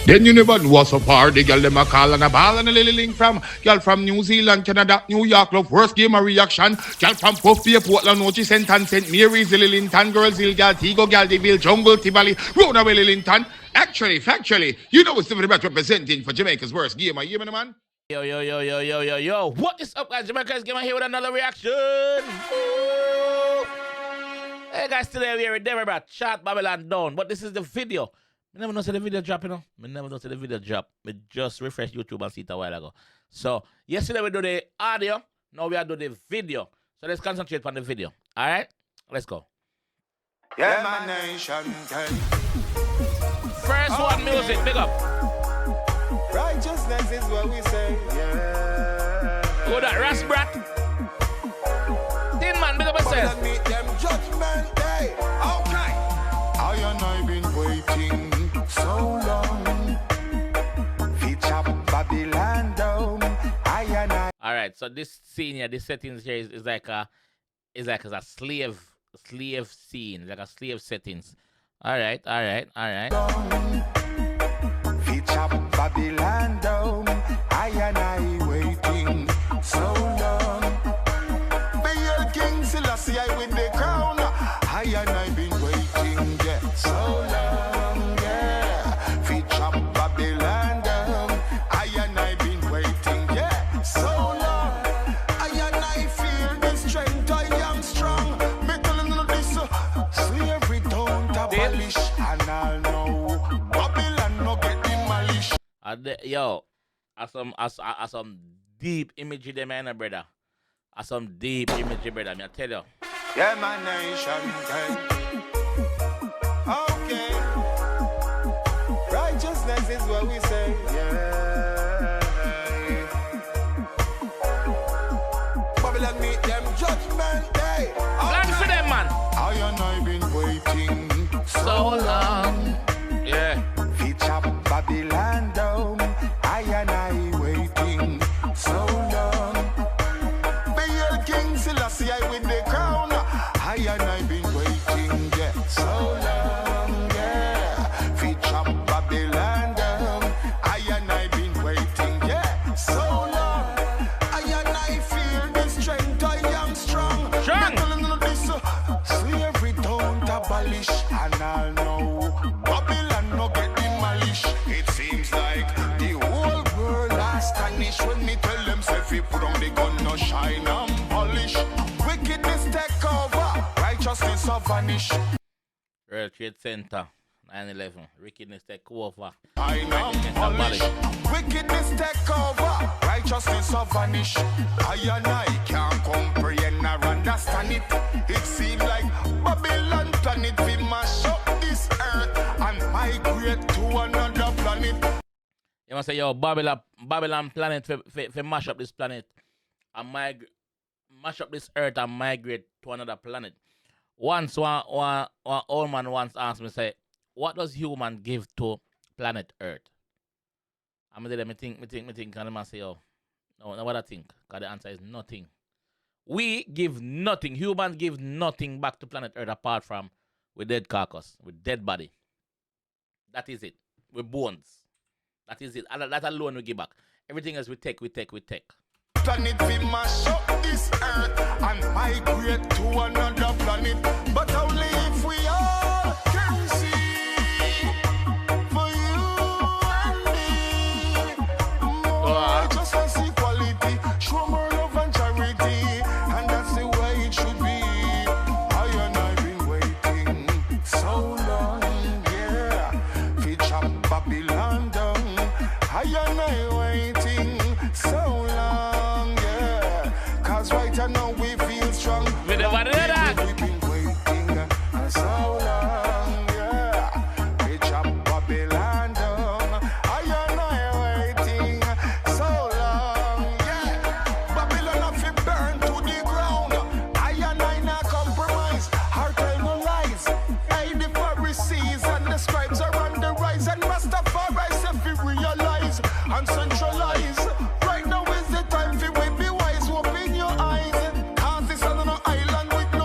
Then you never know what's so far. The girl them a call and a ball and a lily link from girl from New Zealand, Canada, New York, love worst game a reaction. Girl from Puffy, Portland, Nochi, St. Ann, St. Mary's, Lily Linton, Girls Hill, Gal, Tigo, Gal, Deville, Jungle, Tivoli, Rona, Lily Linton. Actually, factually, you know it's Deva Bratt representing for Jamaica's worst game. Are you hearing me, man? Yo. What is up, guys? Jamaica's game here with another reaction. Ooh. Hey, guys, today we are with Deva Bratt, Chant Babylon Down. But this is the video. I never know see the video drop, you know. I never know see the video drop. I just refreshed YouTube and see it a while ago. So, yesterday we do the audio. Now we are doing the video. So, let's concentrate on the video. All right? Let's go. Yeah, my nation. First one, music. Big up. Righteousness is what we say. Yeah. Go that Ras Brat. Tin man, big up yourself. Meet them judgment day. Okay. I and I been waiting so long. Feature Babylon down. I and I. All right, so this scene here, this settings here is like a slave scene, like a slave settings. All right. Feature Babylon down. I and I waiting so long. Bail King Selassie I with the crown. I and I been waiting so long. Yeah. Feature Babylon down. I and I been waiting so long. I and I feel the strength. I am strong. Me telling you this. Slavery don't abolish. And I know Babylon no get demolished. Yo, as some deep imagery there, man, brother. As some deep imagery, brother. Me I tell you. Yeah, my nation. Okay. Righteousness is what we say. Yeah. Babylon meet them judgment day. Plan for them, man. I and I been waiting So long. Yeah. Feature Babylon down. I and I waiting so long. Bail King Selassie I with the crown. I and I been waiting so long. Yeah. Feature Babylon down. I and I been waiting so long. I and I feel the strength. I am strong. Slavery don't abolish. And I know Babylon no get demolished. It seems like the whole world astonished when me tell them if you put on the gun no shine and polish. Wickedness take over, righteousness will vanish. World Trade Center, 9/11. Wickedness take over. Shine and polish. Wickedness take over, righteousness will vanish. I and I can't comprehend or understand it. It seems like Babylon planet we mash up this earth and migrate to another planet. You must say, yo, Babylon planet for mash up this planet and mash up this earth and migrate to another planet. Once one old man once asked me, say, what does human give to planet Earth? I'm gonna think, and the man say, oh, no, what I think? Because the answer is nothing. We give nothing. Humans give nothing back to planet Earth apart from with dead carcass, with dead body. That is it. With bones. That is it. That alone we give back. Everything else we take. Planet we mash up this earth and migrate to another planet. But only if we all can see for you and me. More justice, equality, show more love and charity. And that's the way it should be. I and I been waiting so long, yeah. Feature Babylon down. I and I waiting so long, yeah. Cause right now we feel strong. We've been waiting so long, yeah. Feature Babylon down. I and I waiting so long, yeah. Babylon have to burn to the ground. I and I not compromise. Our time no lies. Hey, the Pharisees and the scribes are on the rise. And Rastafari said we realize and centralize. Right now is the time for we be wise. Open your eyes. Cause this is on an island with no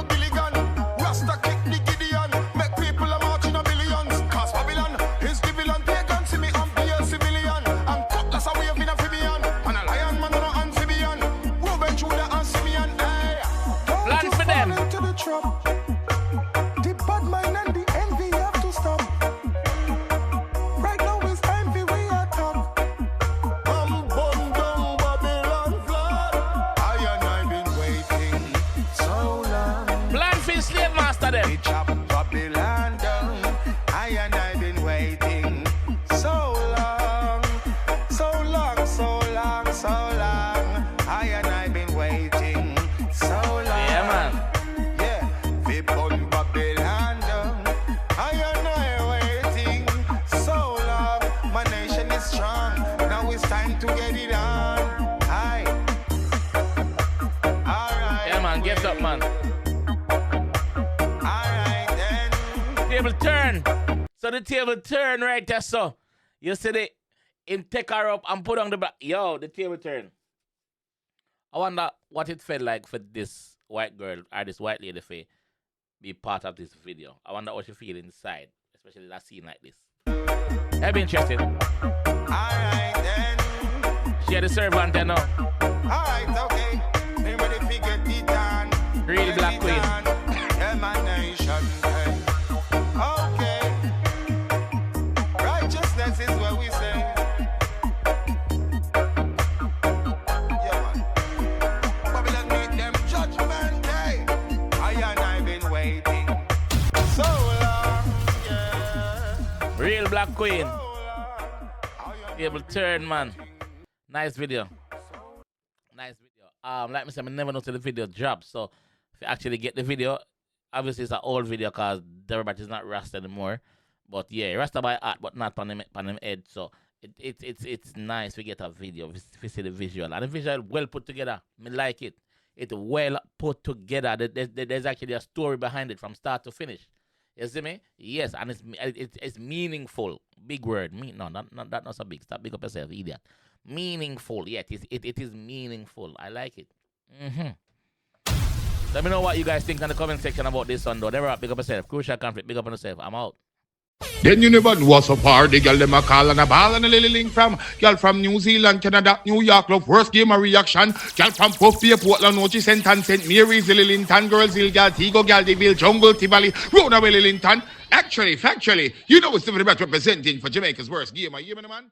So the table turn right there, so. You see the him take her up and put on the back. Yo, the table turn. I wonder what it felt like for this white girl or this white lady to be part of this video. I wonder what she feel inside, especially that scene like this. That'd be interesting. Alright then. She had the servant, you know. Alright, okay. Everybody figure it done. Real black queen. Emanation. Okay. Righteousness is what we say. Yeah, man. Babylon meet them judgment day. I've been waiting so long. Yeah. Real black queen. So long. Table turn, man. Nice video. Nice video. Like me say, I never know till the video drops. So if you actually get the video, obviously it's an old video because Deva Bratt is not Rasta anymore. But yeah, Rasta by art, but not on them head. So it's nice we get a video, we see the visual. And the visual well put together. I like it. It's well put together. There's actually a story behind it from start to finish. You see me? Yes, and it's meaningful. Big word. Not so big. Stop big up yourself, idiot. Meaningful. Yeah, it is meaningful. I like it. Let me know what you guys think in the comment section about this one, though. Never big up yourself. Crucial conflict. Big up on yourself. I'm out. Then you never know what's up party, girl them a call and a ball and a lily link from girl from New Zealand, Canada, New York, love worst game a reaction. Girl from Puffy, Portland, Nochi, St. Ann, St. Mary's, Lillington, girls, 𝐑𝐂𝐂𝐓𝐈𝐎𝐍, Deville, Jungle, Tivoli, Rona, Lillington. Actually, factually, you know it's the Deva Bratt representing for Jamaica's worst game. Are you hear me, man?